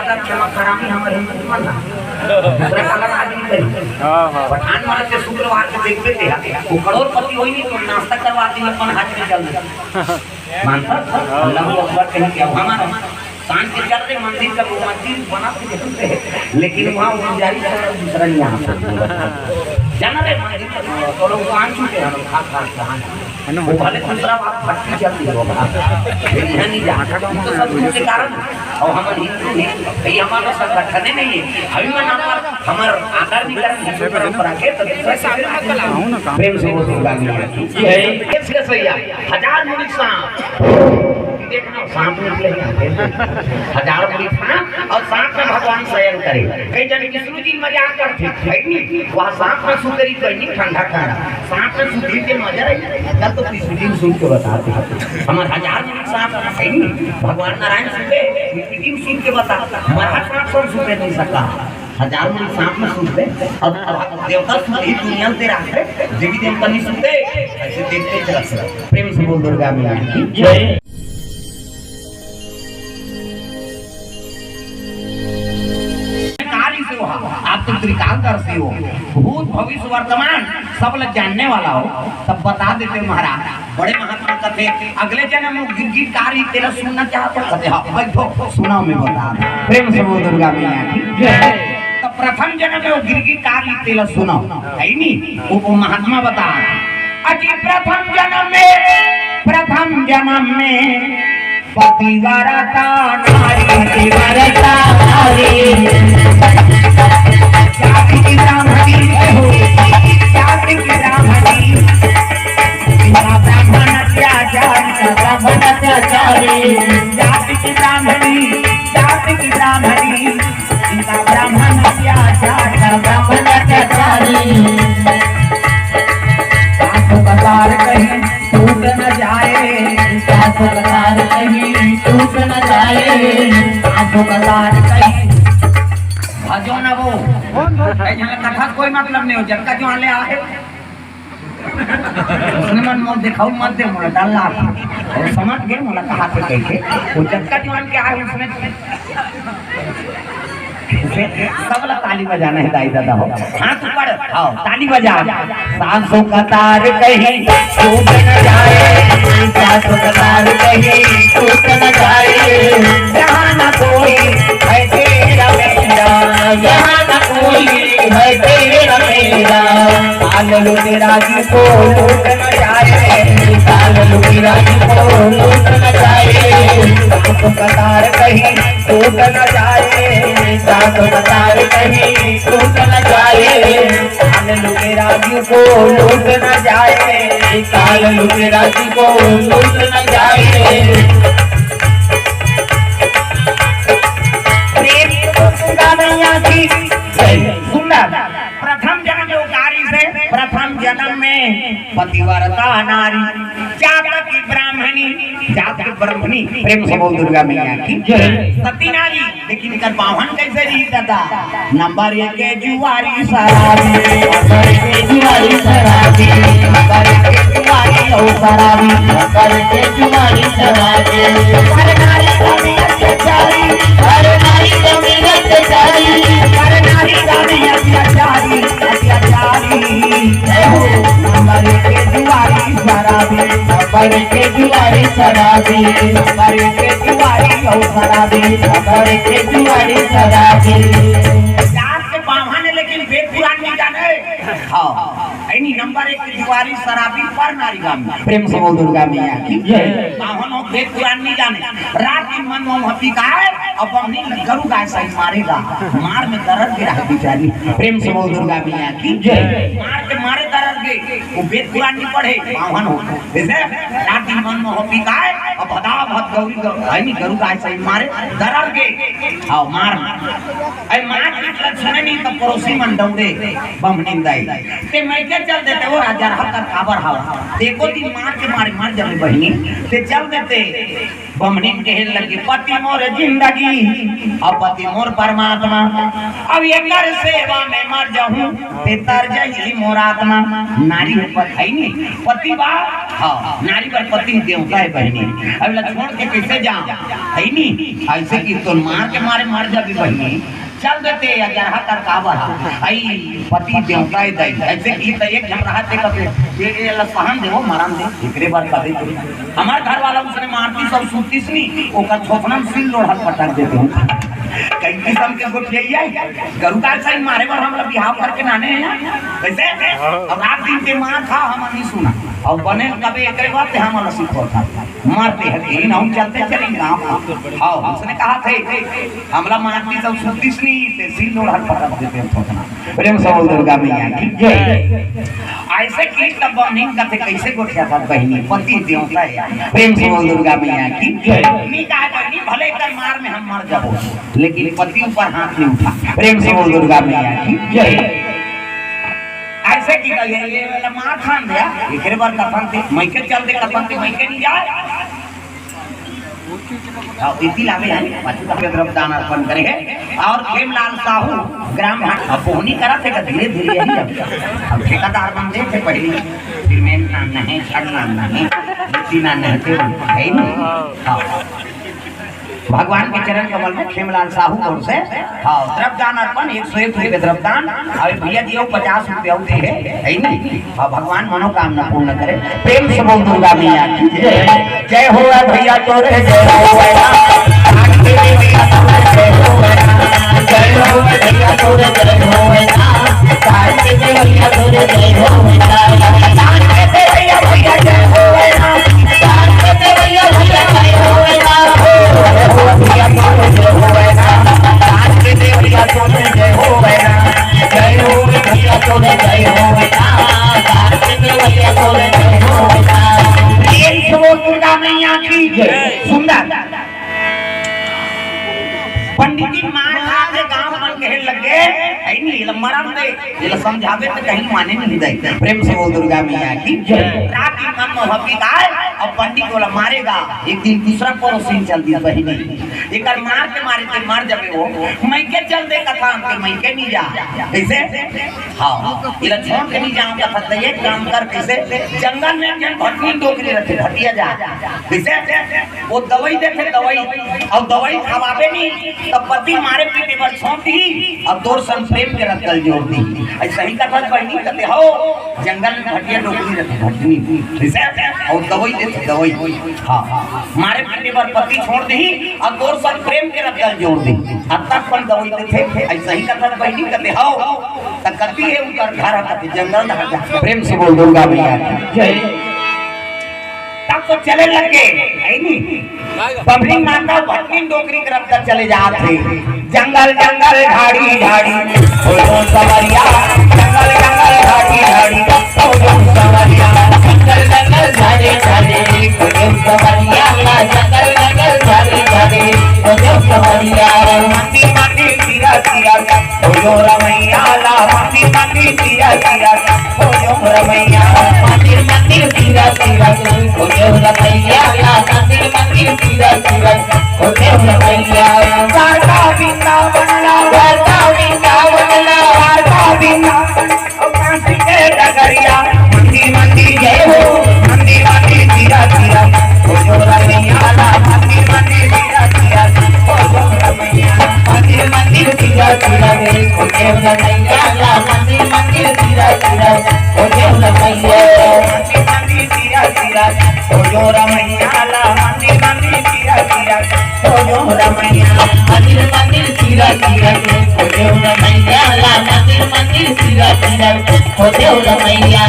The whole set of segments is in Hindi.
ज्यादा क्षमा करामी हमारे मन ना दूसरा काला आदमी करी हां पठान वाले से शुक्रवार के देखते थे वो करोड़पति होई नहीं तो नाश्ता करवा दी अपन हाथ में चल मानता अल्लाह अकबर कहीं क्या हमारा सांझ के चल रहे मंदिर का वो मंदिर बना के देते हैं लेकिन वहां वो जारी दूसरा नहीं यहां पर जाना रे मंदिर का तो लोग कान छूटे हम खा खा वो वाले दूसरा बात भट्टी चल रही होगा ये नहीं जा तो सब उसके कारण और हम हिंदू हैं भाई हमारा संगठन नहीं है अभी मैं नाम पर हमार आदर नहीं कर हिंदू परंपरा के तो दूसरा प्रेम से वो गाली है कैसे सैया हजार मुनि सांप देखना सांप निकले हजार मुनि सांप और सांप में भगवान शयन करे कई जन विष्णु जी मजाक करते है नहीं वहां सांप में सुतरी कहीं ठंडा ठंडा सांप में सुतरी के मजा रही कल तो विष्णु जी सुन के बताते हमारे हजार मुनि सांप है नहीं भगवान नारायण सुनते विष्णु जी सुन के बताता हमारा सांप सब सुन नहीं सकता हजार मुनि सांप में सुनते और देवता सुनते दुनिया से रखते देवी देवता नहीं सुनते ऐसे देखते चला प्रेम से बोल दुर्गा मैया की जय आप तो त्रिकालदर्शी हो भूत भविष्य वर्तमान सब लोग जानने वाला हो तब बता देते महाराज बड़े महात्मा कहते अगले जन्म में गिरगिट कारी तेरा सुनना चाहते कहते हाँ बैठो सुना मैं बता प्रेम से बोल दुर्गा मैया की जय तो प्रथम जन्म में वो गिरगिट कारी तेरा सुनो है नहीं वो महात्मा बता अजी प्रथम जन्म में पतिव्रता नारी जाति की ब्राह्मणी हो जाति की ब्राह्मणी ब्राह्मण अत्याचारी ब्राह्मण अत्याचारी जाति की ब्राह्मणी इनका ब्राह्मण अत्याचार ब्राह्मण अत्याचारी सासु कतार कहीं टूट न जाए सासु कतार कहीं टूट न जाए सासु कतार कहीं जो ना वो कथा कोई मतलब नहीं हो जबका जो आले आए उसने मन मोल दिखाऊ मत दे मोला डालना और समझ गए मोला कहा से कह के वो जबका जो आने के आए उसने सब लोग ताली बजाना है दाई दादा हो हाथ ऊपर आओ ताली बजा सासु कतार कहीं टूट न जाए सासु कतार कहीं टूट न जाए जहाँ न कोई है तेरा मेरा जहाँ न कोई है तेरा मेरा काल लुटेरा जी को लूट न जाए काल लुटेरा जी को लूट न जाए सासु कतार कहीं टूट न जाए सासु कतार कहीं टूट न जाए काल लुटेरा जी को लूट न जाए काल लुटेरा जी को लूट न जाए प्रथम जन्म योगारी से प्रथम जन्म में पतिव्रता नारी जात की ब्राह्मणी प्रेम से बोल दुर्गा मैया की सती नारी लेकिन इनका पावन कैसे जी दादा नंबर 1 के जुआरी शराबी नंबर 1 के जुआरी शराबी नंबर 1 के जुआरी ओ शराबी नंबर 1 के जुआरी शराबी हर नारी कमी अत्याचारी हर नारी कमी अत्याचारी हर नारी कमी अत्याचारी नंबर 1 के जुआरी शराबी नंबर 1 के जुआरी शराबी नंबर 1 के जुआरी ओ शराबी नंबर 1 के जुआरी शराबी चार से बावन लेकिन वेद पुराण नहीं जाने हां ऐनी नंबर 1 के जुआरी शराबी पर नारी गाम प्रेम से बोल दुर्गा मैया की जय बावन हो वेद पुराण नहीं जाने रात दिन मन में हपी का अब हम नहीं करू गाय सही मारेगा मार में दर्द के रहा बेचारी प्रेम से बोल दुर्गा मैया की जय मार के मारे दर्द के वो वेद पुराण नहीं पढ़े बावन हो जैसे रात दिन मन में हपी का अब बता बहुत गौरी भाई नहीं करू गाय सही मारे दर्द के आओ मार ऐ मार के लक्षण नहीं तो पड़ोसी मन दौड़े बम निंदाई ते मैं के चल देते वो राजा हकर खबर हाव देखो दिन मार के मार जाने बहनी ते चल देते बमनी कहने लगी पति मोर जिंदगी अब पति मोर परमात्मा अब एकर सेवा में मर जाऊं ते तर जाई मोर आत्मा नारी ऊपर है नहीं पति बा हां नारी पर पति देवता है बहनी अब छोड़ के कैसे जा है नहीं ऐसे कि तो मार के मारे मर जाबी बहनी चल देते या ग्रह कर काबा आई पति देवता दई ऐसे की त एक हम रहा थे कबे ये लसहन देवो मरम दे एकरे बार कबे हमार घर वाला उसने मारती सब सुतीस नी ओकर छोपना सिल लोढ़ल पटक देते हूं कई किस्म के गोठिया गरु का सही मारे पर हम लोग बिहाव करके नाने हैं कैसे अब रात दिन के मार था हम नहीं सुना और बने कबे एकरे बात हम वाला सीखो था मारते हैं लेकिन हम चलते चले गांव हां उसने कहा थे हमला मारती सब सुतीस नी से सिल लोढ़ल पटक देते हैं छोपना प्रेम से बोल दुर्गा मैया की जय ऐसे की तब बहनी कथे कैसे गोठिया था बहनी पति देवता है प्रेम से बोल दुर्गा मैया की जय नी कहा बहनी भले कर मार में हम मर जाबो लेकिन पति ऊपर हाथ नहीं उठा प्रेम से बोल दुर्गा मैया की जय ऐसे की ये वाला मार खान दिया एकरे बार कफन थे मैं के चल दे कफन थे मैं के नहीं जाए और इति लावे है पाछू का तरफ दान अर्पण करे है और खेमलाल साहू ग्राम अब पोहनी करा थे धीरे धीरे यही अब ठेकेदार बन गए थे पहले फिर में नहीं छड़ना नहीं बेचना नहीं थे है नहीं भगवान के चरण कमल में खेमलाल साहू और से हां द्रव्यदान अर्पण 101 रुपए द्रव्यदान और भैया दियो 50 रुपए होते है नहीं हां भगवान मनोकामना पूर्ण करे प्रेम से बोल दुर्गा मैया की जय हो भैया तोरे जय हो आज के भैया तोरे जय हो जय हो भैया तोरे जय हो आज के भैया तोरे जय हो आज के भैया भैया जय हो आज के भैया भैया जय हो भैया तोरे जय हो आज के भैया तोरे जय हो जय हो भैया तोरे जय हो आज के भैया तोरे जय हो प्रेम से बोल दुर्गा मैया की जय सुंदर पंडित जी मार खा के गांव मन कहे लगे ऐ नहीं ल मरम दे ये समझावे तो कहीं माने नहीं दे प्रेम से बोल दुर्गा मैया की जय रात की मन मोहब्बी गाय और पंडित बोला मारेगा एक दिन दूसरा कोरो सीन चल दिया बहिनी एकर मार के मारे ते मर जाबे वो मैं के चल दे कथा के मैं के नहीं जा कैसे हां ये छोड़ के नहीं जाऊं कथा तो एक काम कर कैसे जंगल में जन भटनी डोकरी रखे हटिया जा कैसे वो दवाई देते दवाई और दवाई खवावे नहीं तब पति मारे पीटे पर छोटी और तोर सन प्रेम के रखल जोड़ दी ऐसा ही कथा बहनी कहते हो जंगल में हटिया डोकरी रखे भटनी कैसे और दवाई देते दवाई हां मारे पीटे पर पति छोड़ दी और तोर सन प्रेम के रखल जोड़ दी अब तक पर दवाई देते ऐसा ही कथा बहनी कहते हो तब कहती है उनका घर कहते जंगल में प्रेम से बोल दुर्गा मैया जय तब तो चले लगे है नहीं बबली माता भटनी डोकरी के रफ्तार चले जाते जंगल जंगल झाड़ी झाड़ी ओ सवरिया जंगल जंगल झाड़ी झाड़ी ओ सवरिया जंगल जंगल झाड़ी झाड़ी ओ सवरिया जंगल जंगल झाड़ी झाड़ी ओ सवरिया मंदी मंदी तीरा तीरा ओ रमैया ला मंदी मंदी तीरा तीरा ओ रमैया मंदिर मंदिर तीरा तीरा ओ रमैया ला मंदिर मंदिर तीरा तीरा ओ रमैया गाता वृंदावन ला गाता वृंदावन ला गाता वृंदावन ओ कांसी के डगरिया मंदिर मंदिर जय हो मंदिर मंदिर तीरा तीरा ओ रमैया ला मंदिर मंदिर तीरा तीरा ओ रमैया मंदिर मंदिर तीरा तीरा ओ रमैया ला मंदिर मंदिर तीरा तीरा ओ रमैया मंदिर मंदिर तीरा तीरा ओ रमैया ला मंदिर मंदिर तीरा तीरा ओ रमैया मंदिर मंदिर तीरा तीरा ओ रमैया ला मंदिर मंदिर तीरा तीरा ओ रमैया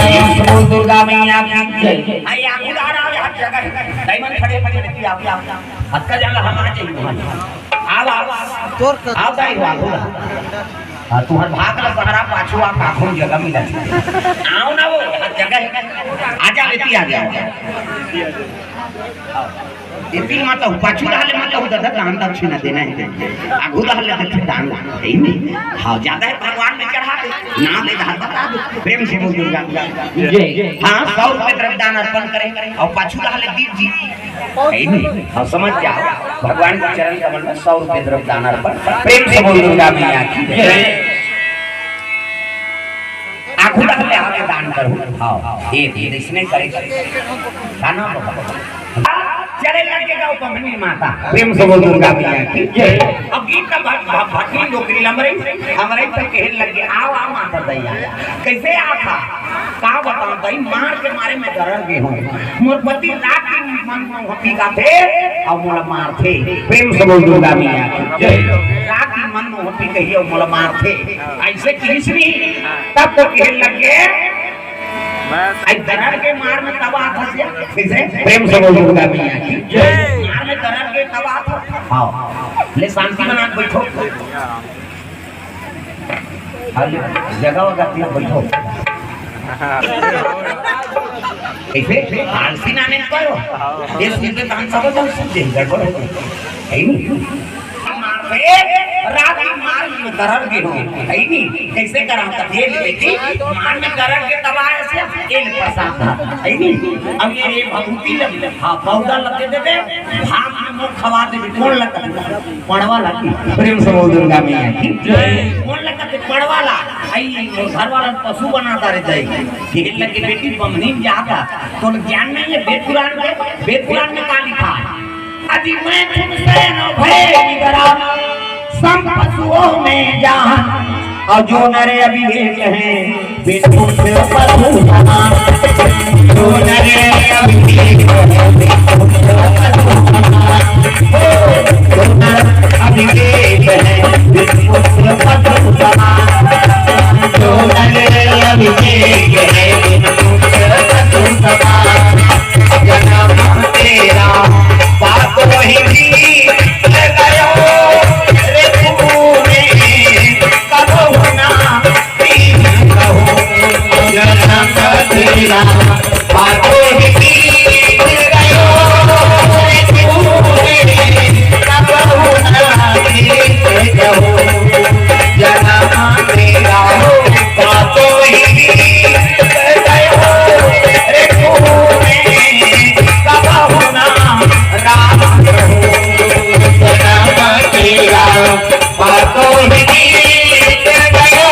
बोल दुर्गा मैया की जय आई आगू आ रहा हर जगह डायमंड खड़े खड़े रहती आप हक्का जाला हम आ जाइए आव तोर आव दाई आगू हां तुम्हार भाग ला सहारा पाछू आ काखों जगह मिला आओ ना वो हर जगह आजा लेती आ जा इतिल माता पाछू रहले माता उधर दान दक्षिणा देना है आगू रहले देते दान है नहीं हां ज्यादा है भगवान में चढ़ा दे ना ले दान बता दे प्रेम से बोल दुर्गा जय हां 100 रुपए द्रव्यदान अर्पण करें और पाछू रहले दीप जी है नहीं हां समझ जाओ भगवान के चरण कमल में 100 रुपए द्रव्यदान अर्पण प्रेम से बोल दुर्गा मैया की जय आगू रहले आगे दान करो हां ये इसने करे गाना बाबा चले लगेगा उपमनी माता प्रेम से बोल दुर्गा मैया की जय। अब गीत का भटनी नौकरी लमरे हमरे तक कहे लगे आओ आओ माता दैया कैसे आता का बताऊं भाई मार के मारे में डर गए हूं मोर पति रात की मन हपी का थे और मोला मार थे प्रेम से बोल दुर्गा मैया की जय। रात की मन हपी कहिए मोला मार थे ऐसे कृष्ण तब तो कहे लगे आई दरड़ के मार में तबाह था कैसे प्रेम से बोल दुर्गा मैया की जय। मार में दरड़ के तबाह था हां ले शांति बना बैठो जगह वगैरह दिया बैठो ऐसे आलसी ना नहीं करो ये सीधे कान सब तो सुन दे गड़बड़ है नहीं रात की मार में दरड़ के हो है नहीं कैसे करा था ये बेटी मार में दरड़ के दबाए से एक प्रसाद था है नहीं अब ये भभूति लगे हां पाउडर लगे देते भाग में मुंह खवा दे कौन लगता पड़वा लगी प्रेम से बोल दुर्गा मैया की जय। कौन लगता पड़वा ला आई घर वाला पशु बनाता रहता है ये लगे बेटी बमनी जाता तो ज्ञान नहीं है वेद पुराण में का लिखा अजी मैं तुमसे न भय डरा सम पशुओं में जान और जो नरे अविवेक हैं वे तुमसे प्रभु समान जो नरे अविवेक हैं वे तुमसे प्रभु समान जो नरे अविवेक हैं वे तुमसे प्रभु समान जो नरे अविवेक हैं वे तुमसे प्रभु समान जन्म तेरा बात वही गयो रे तूने कबो ना कहो जन्म तेरा बात वही गयो रे तूने कबो ना कहो जन्म तेरा बात वही गयो रे तूने कबो ना राम प्रभु जन्म तेरा बातों ही गयो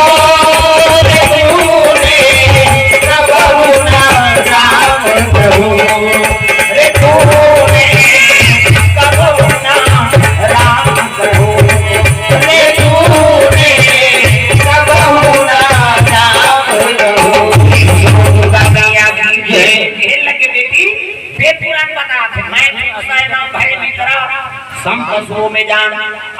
रे तूने कबहु ना राम प्रभु रे तूने कबहु ना राम प्रभु रे तूने कबहु ना राम प्रभु गंगा ये लगे बेटी वेद पुराण बता थे मैं ना भय निकरा सम पशुओं में जान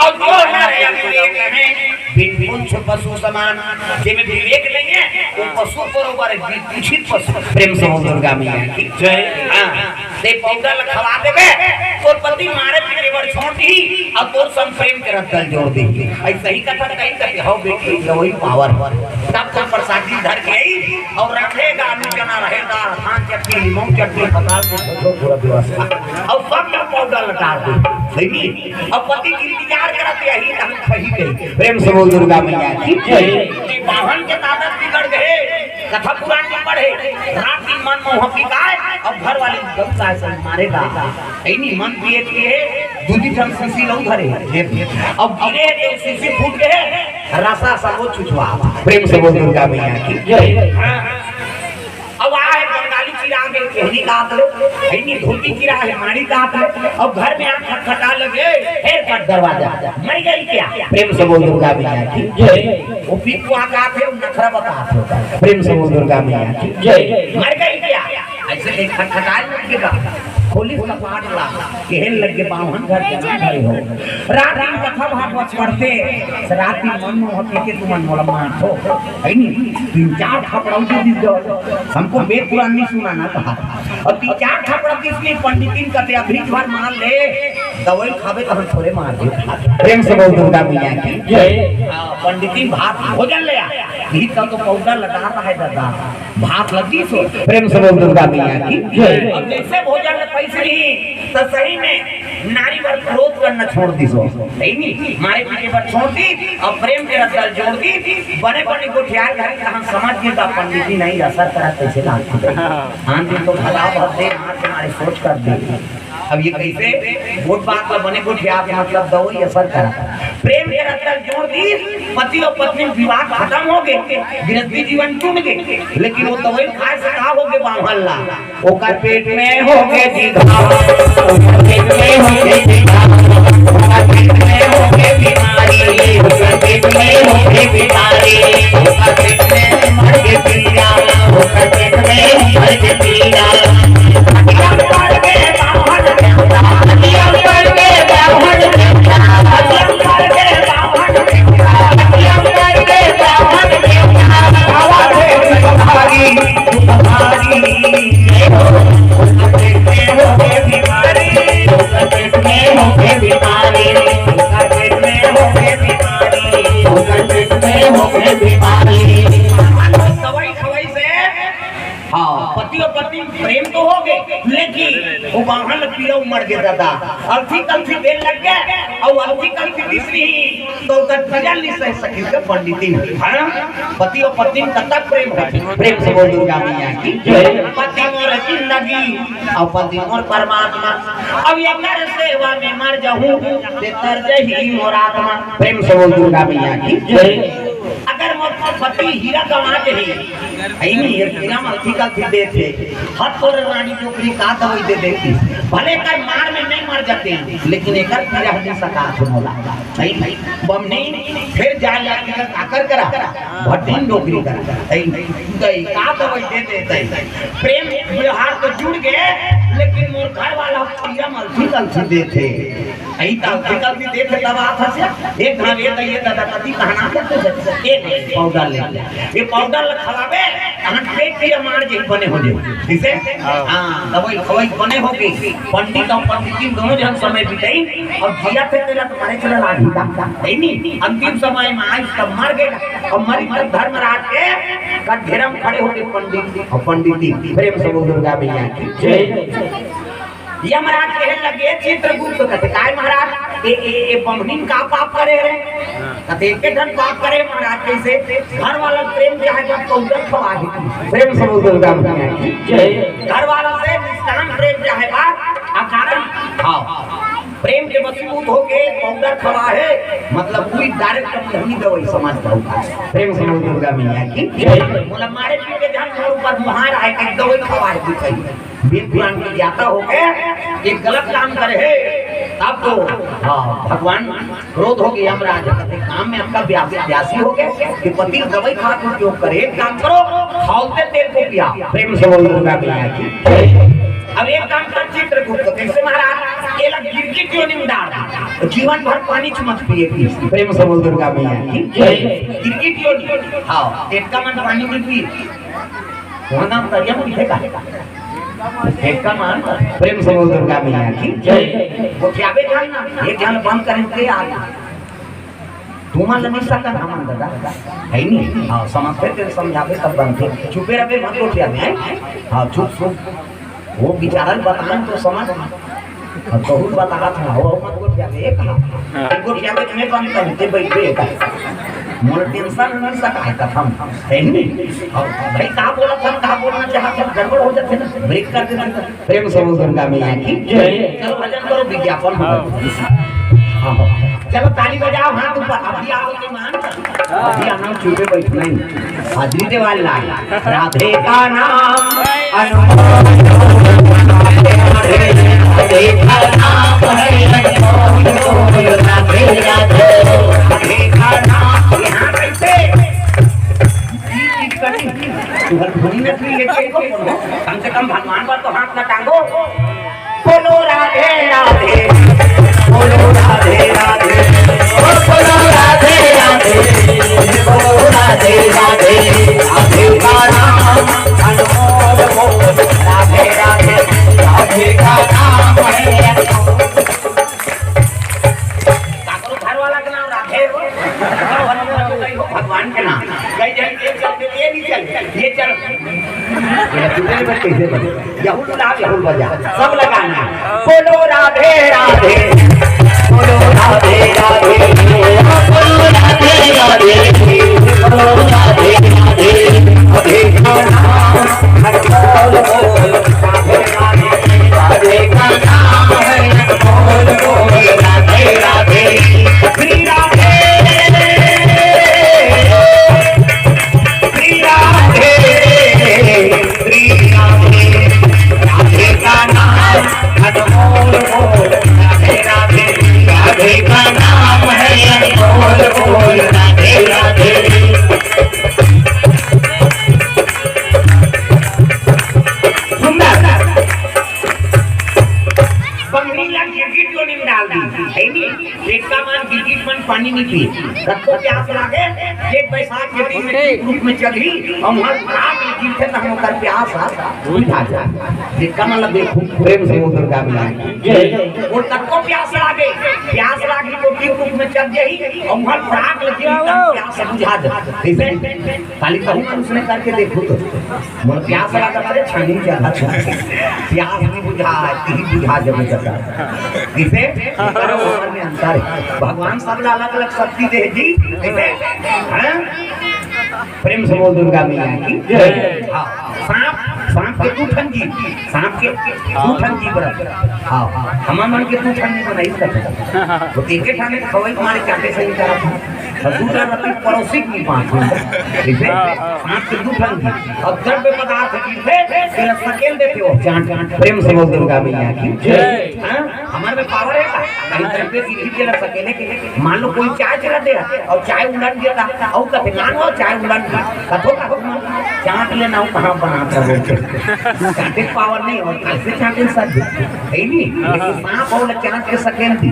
और जो नरे अविवेक हैं बिन पशु समान जिनमें विवेक नहीं है वो पशु बरोबर दूषित पशु प्रेम से दुर्गा मैया की जय। ते पाउडर खवा देबे तोर पति मारे पीटे बर छोड़ दी और तोर सम प्रेम के रतल जोड़ दी ऐसा ही कथा कहीं करके हो बेटी वही पावर तब तो प्रसादी धर के और रखेगा आलू चना रहेगा धान चटनी लीमू चटनी पका के पूरा व्यवस्था और सब में पाउडर लगा दे सही अब पति की इंतजार करते यही हम सही गई प्रेम से बोल दुर्गा मैया की जय। वाहन के ताकत बिगड़ गए कथा पुराण में पढ़े रात की मन मोह की गाय अब घर वाले गलता से मारेगा नहीं मन पिए पिए दूधी ठन सीसी लो धरे अब गिरे तो सीसी फूट गए रसा सब छुछवा प्रेम से बोल दुर्गा मैया की जय। अब आए बंगाली चिरा के कहनी काट लो हैनी धोती चिरा है माड़ी काट लो अब घर में आंख खटखटा लगे फिर कट दरवाजा मर गई क्या प्रेम से बोल दुर्गा मैया की जय। वो पीछे आका थे नखरा बता प्रेम से बोल दुर्गा मैया की जय। मर गई क्या ऐसे खटखटाए लगेगा पुलिस का पाठ ला कहन लगे बावन घर के खड़े हो रात दिन कथा भागवत पढ़ते रात दिन मन में होते के तुम मोला मारतो है नी 3-4 थपड़ाऊ दे दो हमको वेद पुराण नहीं सुना ना कहा और 3-4 थपड़ा किसने पंडितिन कहते अभी बार मार ले दवाई खावे तो हम थोड़े मार दे प्रेम से बोल दुर्गा मैया की जय। पंडितिन भात भोजन ले आ घी का तो पाउडर लगाता है दादा भात लगी सो प्रेम से बोल दुर्गा मैया की जय। अब जैसे भोजन पैसे तो सही में नारी पर क्रोध करना छोड़ दी सो नहीं मारे पीछे पर छोड़ दी और प्रेम के रसल जोड़ दी बड़े बड़े गोठियार घर हम समझ के पंडित नहीं असर करा कैसे लाते हाँ दिन तो भला बहुत दे हमारे सोच कर दे अब ये कैसे वोट बात ला बने कुछ आप मतलब दो ये असर करा प्रेम के रत्तर जोड़ दी पति और पत्नी विवाह खत्म हो गए गृहस्थी जीवन टूट गए लेकिन वो दवाई खाए से कहा हो गए बामहल्ला ओकर पेट में हो गए दीघा ओकर पेट में हो गए दीघा ओकर पेट में हो गए बीमारी ओकर पेट में हो गए बीमारी ओकर पेट में मर गए पीड़ा ओकर पेट में मर गए पीड़ा मर गया दादा अर्थी कल्फी देन लग गया और अर्थी कल्फी तीसरी तो गजल नहीं सह सकी के पंडिती हां पति और पत्नी कब तक प्रेम है प्रेम से बोल दुर्गा मैया की पति मोर जिंदगी और पति मोर परमात्मा अब ये कर सेवा में मर जाऊं ते तर जही मोर आत्मा प्रेम से बोल दुर्गा मैया की अगर मोर पति हीरा कमा के ही नहीं हीरा अर्थी कल्फी देते हाथ तोड़ रानी चोकरी का दवाई दे देती भले कर मार में नहीं मर जाते हैं लेकिन एक कीड़ा हमें सकात मोला नहीं बम नहीं फिर जा आकर करा भट्टीन नौकरी करा नहीं का दवाई दे देते प्रेम व्यवहार तो जुड़ गए लेकिन मोर घर वाला कीड़ा मल्टी कल्फी देते आई ताल कल्फी देते तब आप हंसे एक घाव ये दादा कति कहना करते एक पाउडर ले ये पाउडर खवावे कहां पेट के मार जे बने हो जाए ठीक है हां दवाई खवाई बने हो गई पंडित और पंडित दोनों जन समय बिताई और जिया थे तेरा तुम्हारे चला लाठी है नहीं अंतिम समय में आज सब मर गए और मरी मर धर्मराज के कठघेरा में खड़े होके पंडित और पंडिती प्रेम से बोल दुर्गा मैया की जय यमराज कहने लगे चित्रगुप्त कहते काय महाराज ए बमनीन का पाप करे रे कहते के धन पाप करे महाराज कैसे घर वाला प्रेम चाहे जब पौधर खवाही प्रेम से बोल दुर्गा मैया की जय घर वाला से निष्काम प्रेम चाहे बात अकारण हां प्रेम के वशीभूत होके पौधर खवाहे मतलब पूरी डायरेक्ट नहीं दवाई समझ पाओ प्रेम से बोल दुर्गा मैया की जय बोला मारे पी के धन के ऊपर मुहार आए के दवाई खवाए दिखाई वेद पुराण की ज्ञाता हो गए एक गलत काम करे है तब तो भगवान क्रोध हो गया यमराज कहते काम में आपका व्यासी हो गया कि पति दवाई खा के उपयोग करे एक काम करो खाओते तेल को पिया प्रेम से बोल दुर्गा मैया की अब एक काम कर चित्रगुप्त कैसे महाराज ये लग गिरगी क्यों नहीं डाल जीवन भर पानी मत पिए प्रेम से बोल दुर्गा मैया की गिरगी क्यों नहीं हां एक का मन पानी में पी वहां नाम तरिया में लिखेगा एक का मान प्रेम से बोल दुर्गा मैया की जय वो क्या बे जानना एक जान बंद करें के आ तुमा लमी सका नाम दादा है नहीं हां समझते थे समझावे सब बनते चुपे रहे मत उठिया में हां चुप चुप वो बिचारन बतान तो समझ बहुत बता था हो मत उठिया में कहा एक उठिया में बंद करते बैठे मोर टेंशन नहीं सका है कथम है नहीं और भाई का बोला था बोलना चाहते गड़बड़ हो जाते ना ब्रेक कर देते प्रेम से बोल दुर्गा मैया की जय चलो भजन करो विज्ञापन हां चलो ताली बजाओ हाथ ऊपर अभी आओ के मान अभी हम चुपे बैठना ही हाजिरी दे वाला राधे का नाम अनमोल राधे का नाम है अनमोल राधे राधे का नाम यहां कैसे तुहर धुनी में भी लेके कम से कम भगवान पर तो हाथ न टांगो बोलो राधे राधे बोलो राधे राधे बोलो राधे राधे बोलो राधे राधे राधे का नाम अनमोल बोल राधे राधे राधे का नाम है काकरो घर वाला का नाम राधे हो भगवान के नाम कई जन एक शब्द ये नहीं चल ये चल ये तुझे में कैसे बजे यहुल लाभ यहुल बजा सब लगाना बोलो राधे राधे बोलो राधे राधे बोलो राधे राधे बोलो राधे राधे राधे का नाम हर बोल बोल राधे राधे राधे का नाम पी कत्तो प्यास लागे एक बैसाख के दिन में रूप में चली और वहां रात में गिरते त हम कर प्यास बुझा जा जिसका मतलब देखो प्रेम से वो दुर्गा मिलाई वो कत्तो प्यास लागे तो दिन रूप में चल जाई और वहां रात में गिरते प्यास बुझा जा कैसे खाली कहूं उसने करके देखो तो मन प्यास लगा करे छानी ज्यादा प्यास नहीं बुझा तीन बुझा जब जाता किसे में अंतर है भगवान सब अलग अलग शक्ति दे जी हैं प्रेम से बोल दुर्गा मैया की जय। सांप के टूटन जी सांप के टूटन जी बरत हां हमार मन के टूटन नहीं बनाई सकता वो एक ठाने खवई मारे चाटे से निकाला था और दूसरा रति पड़ोसी की पांच इसे सांप के टूटन जी और द्रव्य पदार्थ की फिर सकेल देते हो चाट प्रेम से बोल दुर्गा मैया की जय। हां हमारे में पावर है कहीं द्रव्य की भी के सकेले के मान लो कोई चाय चला दे और चाय उलट गया और कते मान हो चाय उलट कथो का चाट लेना हो कहां बनाता है चाटे पावर नहीं और कैसे चाटे सद है नहीं लेकिन सांप और चाट के सकेल दी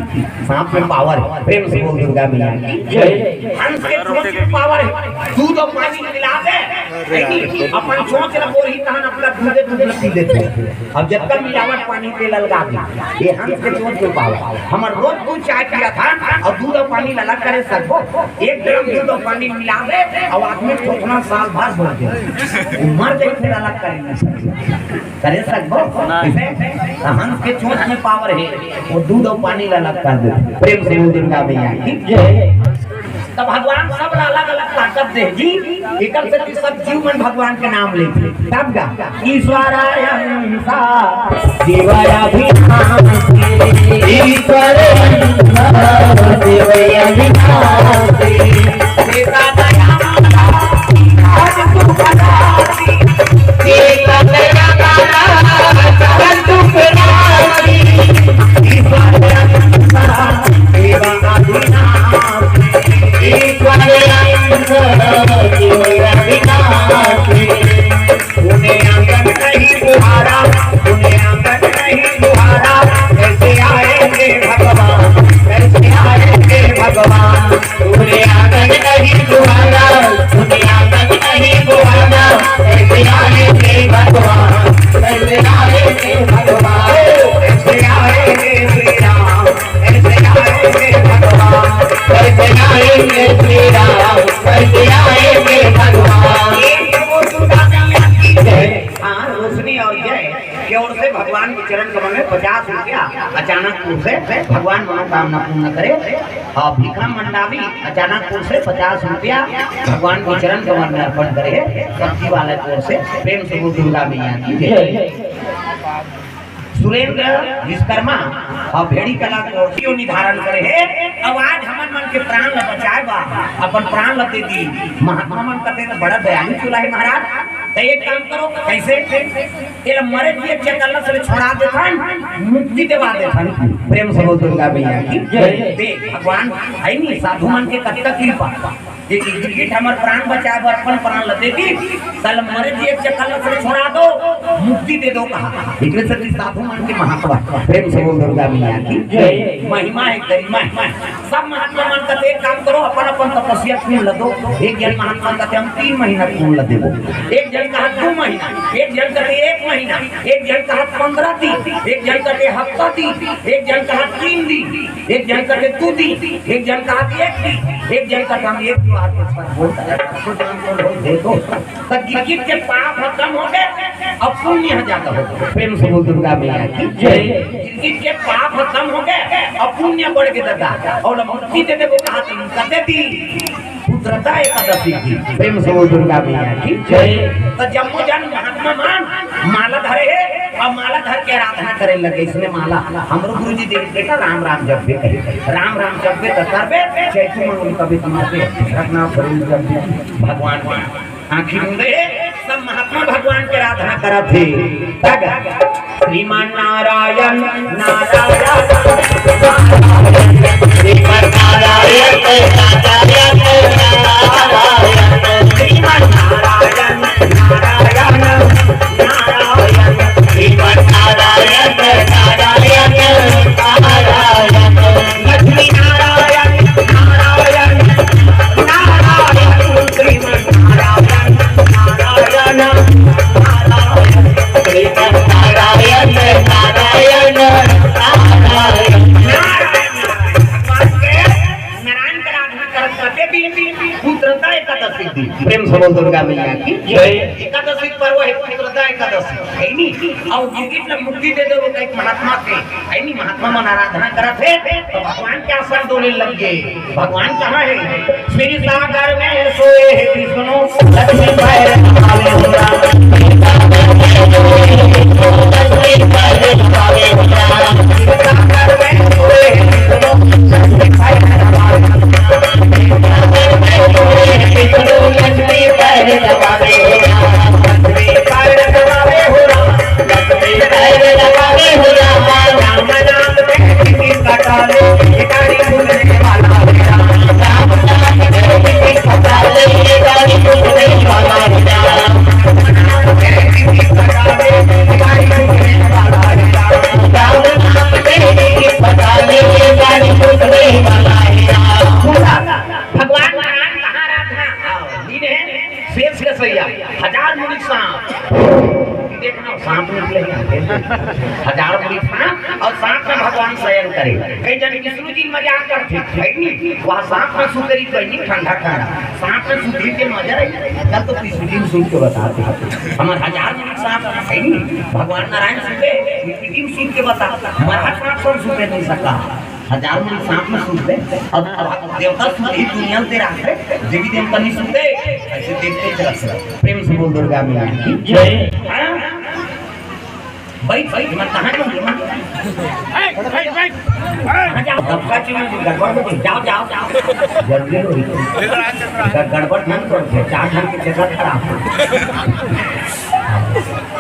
सांप में पावर है प्रेम से बोल दुर्गा मैया की जय। हंस के चोंच में पावर है दूध और पानी मिला दे है नहीं अपन चोंच रखो ही कहां अपना दूध पी देते अब जब तक मिलावट पानी पे लगा दी ये हंस के चोंच में पावर हमर रोज दूध चाय पिया था और दूध और पानी लगा करे सकबो एक ग्राम दूध और पानी मिला दे और आदमी ठोकना साल भर बोल दे उम्र जैसे अलग करे सकबो हंस के चोंच में पावर है वो दूध और पानी अलग कर दे प्रेम से दुर्गा मैया की जय। तब भगवान सब अलग अलग ताकत दे जी एकल से सब जीव मन भगवान के नाम ले तब गा ईश्वराय हंसा देवया भिखाम ईश्वर देवया भिखाम देता दया आज तू बदासी देता दया आज तू बदासी ईश्वराय हंसा देवया भिखाम उन्हें आंगन नहीं बुहारा उन्हें आंगन नहीं बुहारा कैसे आएंगे भगवान कैसे आएंगे भगवान उन्हें आंगन नहीं बुहारा उन्हें आंगन नहीं बुहारा कैसे आएंगे भगवान कैसे आएंगे भगवान कैसे आएंगे श्री राम कैसे आएंगे भगवान कैसे आएंगे श्री राम कैसे आएंगे भगवान रोशनी और जय की ओर से भगवान के चरण कमल में 50 रुपया अचानकपुर से भगवान मनोकामना पूर्ण करे और भीखा मंडावी अचानकपुर से 50 रुपया भगवान के चरण कमल में अर्पण करे सब्जी वाले की ओर से प्रेम से दुर्गा मैया की जय। सुरेंद्र विश्वकर्मा और भेड़ी कला को निर्धारण करे है अब आज हमन मन के प्राण ल बचाए बा अपन प्राण ल दे दी महात्मा मन कहते तो बड़ा दयालु चुला है महाराज तो एक काम करो कैसे ये मरे दिए चकल्ला से छोड़ा देथन मुक्ति दिवा देथन प्रेम से बोल दुर्गा मैया की जय। भगवान है नहीं साधु मन के कत्ता कृपा एक गिरगिट हमर प्राण बचाए बर अपन प्राण ल देती साल मरे दिए चकल्ला से छोड़ा दो मुक्ति दे दो कहा एकरे से साधु मन के महात्मा प्रेम से बोल दुर्गा मैया की जय। महिमा है गरिमा है सब महात्मा मन का एक काम करो अपन अपन तपस्या पूर्ण ल दो एक जन महात्मा का हम 3 महीना पूर्ण ल देबो एक जन का 2 महीना एक जन का 1 महीना एक जन का 15 दिन एक जन का हफ्ता दिन एक जन का 3 दिन एक जन का 2 दिन एक जन का 1 दिन एक जन का हम एक बार के साथ बोलता है देखो तो गिरगिट के पाप खत्म हो गए अब पुण्य जाता हो प्रेम से बोल दुर्गा मैया की जय। गिरगिट के पाप खत्म हो गए अब पुण्य बढ़ के दादा और मुक्ति दे दे वो कहा कहते थी पुत्रता एकादशी की प्रेम से बोल दुर्गा मैया की जय। तो जम्मू जन महात्मा मान माला धरे है और माला धर के आराधना करे लगे इसने माला हमरो गुरुजी देख बेटा राम राम जप बे राम राम जप बे करबे चैतु मंगल कभी तुम्हारे रखना पड़ेगा जब भगवान के आंखी मुंदे सब महात्मा भगवान के आराधना करत थे श्रीमान नारायण नारायण श्रीमान नारायण नारायण श्रीमान नारायण नारायण नारायण श्रीमान नारायण नारायण नारायण लक्ष्मी नारायण नारायण कटे भी पुत्रता एकादशी थी। प्रेम से बोल दुर्गा मैया की जय। एकादशी पर्व है पुत्रता एकादशी है नी और गिरगिट ने मुक्ति दे दे वो एक महात्मा के है नी महात्मा मन आराधना करत है तो भगवान के आसन डोले लग गए। भगवान कहां है? श्री सागर में सोए है कृष्णो लक्ष्मी पैर वाले होरा लक्ष्मी पैर वाले होरा सागर में सोए है कृष्णो लक्ष्मी पैर वाले लक्ष्मी पैर वाले होरा लक्ष्मी पैर वाले होरा लक्ष्मी पैर वाले होरा राम नाम में किसी कटाले गाड़ी भूलने वाला राम नाम में किसी कटाले गाड़ी भूलने वाला राम नाम में किसी कटाले गाड़ी भूलने वाला राम नाम में किसी कटाले गाड़ी भूलने वाला भगवान नारायण कहाँ रहा नीने शेष के सैया हजार मुनि सांप देखना सांप निकले हजार मुनि सांप और सांप में भगवान शयन करे। कई जन विष्णु जी मजाक करते है नी वहाँ सांप में सुतरी कहीं ठंडा ठंडा सांप में सुतरी के नजर है कल तो विष्णु जी सुन के बताते हमारे हजार मुनि सांप है नी भगवान नारायण सुते विष्णु जी सुन के बताते हमारा सांप सब सुते नहीं सकता हजार मुनि सांप में सुनते और देवता सुनते दुनिया से रखते देवी देवता नहीं सुनते ऐसे देखते चलते। प्रेम से बोल दुर्गा मैया की जय। भाई मैं कहां सबका चीज गड़बड़ जाओ जल्दी गड़बड़ मत करो चार ढंग की जगह खराब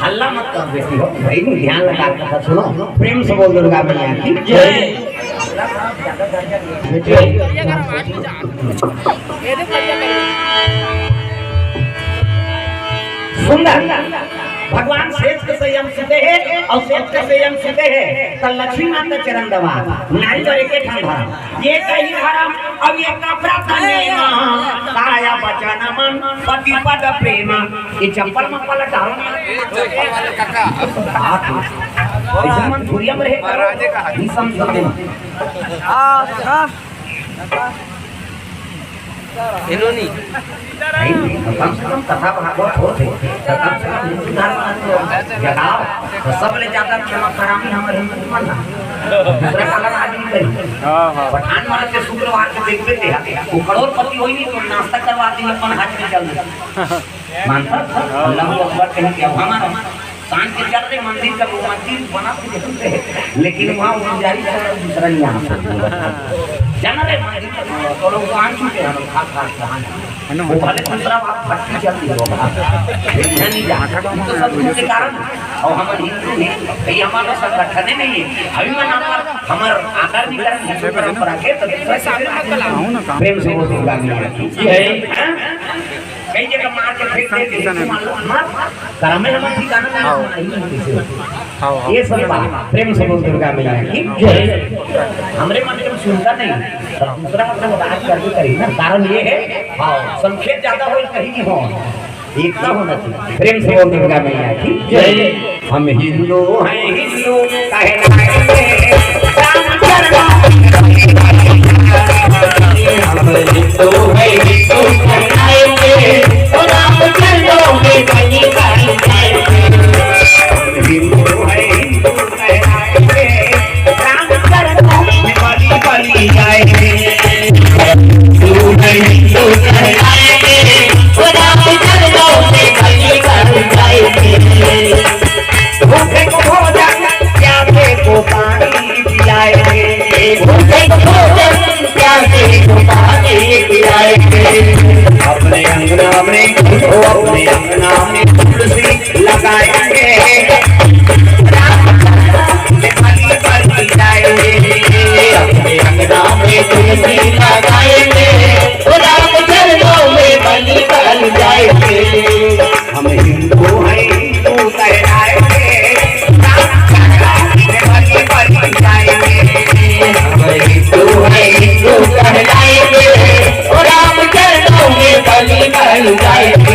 हल्ला मत कर बेटी हो भाई ध्यान लगा कर सुनो। प्रेम से बोल दुर्गा मैया की जय। सुंदर भगवान शेष के संयम सुते हैं और शेष के संयम सुते हैं तो लक्ष्मी माता चरण दबा नारी पर एक ठंडा ये कहीं हरम अब ये कपड़ा तने काया बचन मन पति पद प्रेम ये चप्पल में पलट डालो ऐसे मन धुरिया में रहे करो ये समझ इन्होंने कम से कम कथा भागवत होते कम से कम जगाओ तो सबले ज्यादा क्षमा करामी हमारे मन ना दूसरा कलर आदमी करी पठान मार के शुक्रवार को देखते थे वो करोड़पति होई नहीं तो नाश्ता करवा दी अपन हाथ में चल मानता अल्लाह अकबर कहीं क्या हमारा सांझ के चलते मंदिर का मंदिर बना के देखते हैं लेकिन वहाँ पुजारी दूसरा यहाँ जाना रे मंदिर तो लोग आन चुके हैं खा वो भले दूसरा बात भट्टी चलती है वो नहीं जहाँ तो सब के कारण और हमारे हिंदू ने कहीं हमारा संगठन नहीं है अभी मैं हमारे आकार निकल हिंदू परंपरा के प्रेम से वो दुर्गा मैया कई जगह मार के फेंक देते करा में हम ठिकाना नहीं ये सब बात प्रेम से बोल दुर्गा मैया की जय। हमरे मन में सुनता नहीं तो दूसरा अपने बात करके करी ना कारण ये है हां संख्या ज्यादा हो कहीं नहीं हो एकता होना चाहिए। प्रेम से बोल दुर्गा मैया की जय। हम हिंदू हैं हिंदू काहे ना राम चरण हम हिंदू हैं हिंदू कहलाएंगे तो राम चरणों में बलि बन जाएंगे हिंदू हैं हिंदू कहलाएंगे राम चरणों में बलि जाएंगे हिंदू हैं हिंदू कहलाएंगे तो राम चरणों में बलि बन जाएंगे भूखे को भोजन प्यासे को पानी पिलाएंगे भूखे को भोजन प्यासे को पानी पिलाएंगे अपने अंगना में तुलसी लगाएंगे बलि जाएंगे अपने अंगना में तुलसी लगाएंगे राम चरणों में बलि बन जाएंगे। हम हिंदू हैं हिंदू कहलाएंगे राम चरणों में बलि बन जाएंगे हम हिंदू हैं हिंदू कहलाएंगे राम चरणों में बलि बन जाएंगे।